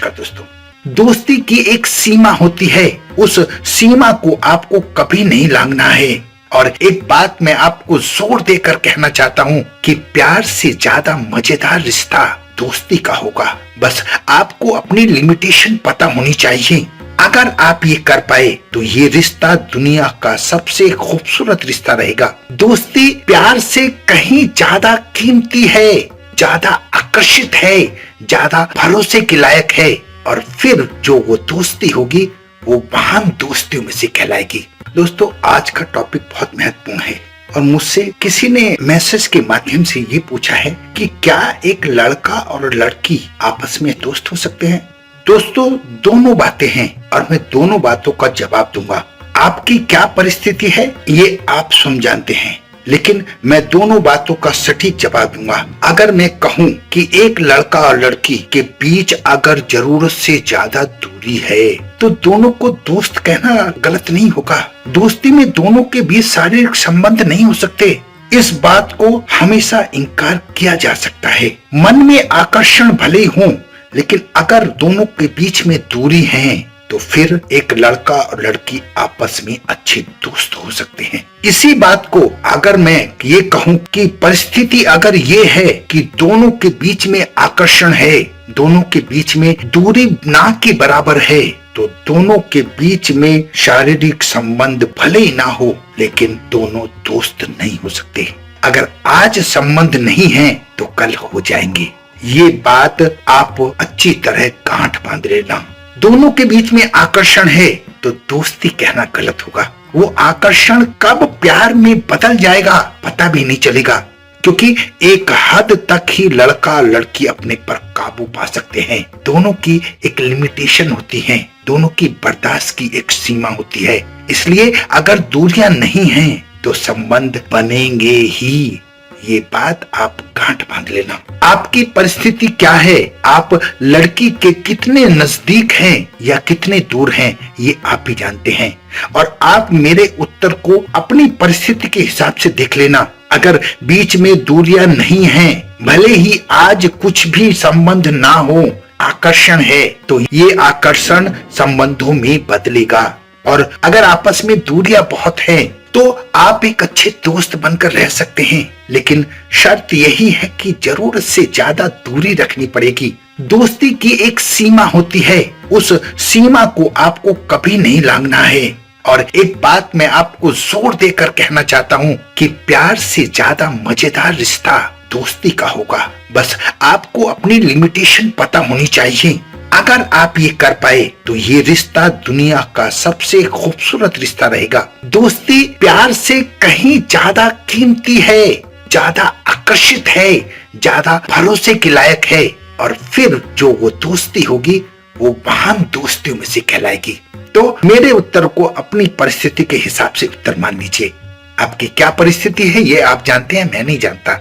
नमस्कार दोस्तों। दोस्ती की एक सीमा होती है, उस सीमा को आपको कभी नहीं लांघना है। और एक बात मैं आपको जोर देकर कहना चाहता हूँ कि प्यार से ज्यादा मजेदार रिश्ता दोस्ती का होगा। बस आपको अपनी लिमिटेशन पता होनी चाहिए। अगर आप ये कर पाए तो ये रिश्ता दुनिया का सबसे खूबसूरत रिश्ता रहेगा। दोस्ती प्यार से कहीं ज्यादा कीमती है, ज्यादा आकर्षित है, ज्यादा भरोसे के लायक है। और फिर जो वो दोस्ती होगी वो महान दोस्तियों में से कहलाएगी। दोस्तों, आज का टॉपिक बहुत महत्वपूर्ण है और मुझसे किसी ने मैसेज के माध्यम से ये पूछा है कि क्या एक लड़का और लड़की आपस में दोस्त हो सकते हैं। दोस्तों, दोनों बातें हैं और मैं दोनों बातों का जवाब दूंगा। आपकी क्या परिस्थिति है ये आप स्वयं जानते हैं, लेकिन मैं दोनों बातों का सटीक जवाब दूंगा। अगर मैं कहूं कि एक लड़का और लड़की के बीच अगर जरूरत से ज्यादा दूरी है तो दोनों को दोस्त कहना गलत नहीं होगा। दोस्ती में दोनों के बीच शारीरिक संबंध नहीं हो सकते, इस बात को हमेशा इनकार किया जा सकता है। मन में आकर्षण भले ही हो, लेकिन अगर दोनों के बीच में दूरी है तो फिर एक लड़का और लड़की आपस में अच्छे दोस्त हो सकते हैं। इसी बात को अगर मैं ये कहूँ कि परिस्थिति अगर ये है कि दोनों के बीच में आकर्षण है, दोनों के बीच में दूरी ना के बराबर है, तो दोनों के बीच में शारीरिक संबंध भले ही ना हो, लेकिन दोनों दोस्त नहीं हो सकते। अगर आज संबंध नहीं है तो कल हो जाएंगे। ये बात आप अच्छी तरह गांठ बांध लेना। दोनों के बीच में आकर्षण है तो दोस्ती कहना गलत होगा। वो आकर्षण कब प्यार में बदल जाएगा पता भी नहीं चलेगा, क्योंकि एक हद तक ही लड़का लड़की अपने पर काबू पा सकते हैं। दोनों की एक लिमिटेशन होती है, दोनों की बर्दाश्त की एक सीमा होती है। इसलिए अगर दूरियां नहीं हैं तो संबंध बनेंगे ही। ये बात आप गांठ बांध लेना। आपकी परिस्थिति क्या है, आप लड़की के कितने नजदीक हैं या कितने दूर हैं, ये आप ही जानते हैं। और आप मेरे उत्तर को अपनी परिस्थिति के हिसाब से देख लेना। अगर बीच में दूरियां नहीं हैं, भले ही आज कुछ भी संबंध ना हो, आकर्षण है, तो ये आकर्षण संबंधों में बदलेगा। और अगर आपस में दूरियां बहुत हैं तो आप एक अच्छे दोस्त बनकर रह सकते हैं, लेकिन शर्त यही है कि जरूरत से ज्यादा दूरी रखनी पड़ेगी। दोस्ती की एक सीमा होती है, उस सीमा को आपको कभी नहीं लांघना है। और एक बात मैं आपको जोर देकर कहना चाहता हूँ कि प्यार से ज्यादा मजेदार रिश्ता दोस्ती का होगा। बस आपको अपनी लिमिटेशन पता होनी चाहिए। अगर आप ये कर पाए तो ये रिश्ता दुनिया का सबसे खूबसूरत रिश्ता रहेगा। दोस्ती प्यार से कहीं ज्यादा कीमती है, ज्यादा आकर्षित है, ज्यादा भरोसे के लायक है। और फिर जो वो दोस्ती होगी वो महान दोस्तियों में से कहलाएगी। तो मेरे उत्तर को अपनी परिस्थिति के हिसाब से उत्तर मान लीजिए। आपकी क्या परिस्थिति है ये आप जानते हैं, मैं नहीं जानता।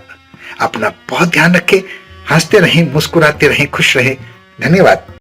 अपना बहुत ध्यान रखें, हंसते रहें, मुस्कुराते रहें, खुश रहें। धन्यवाद।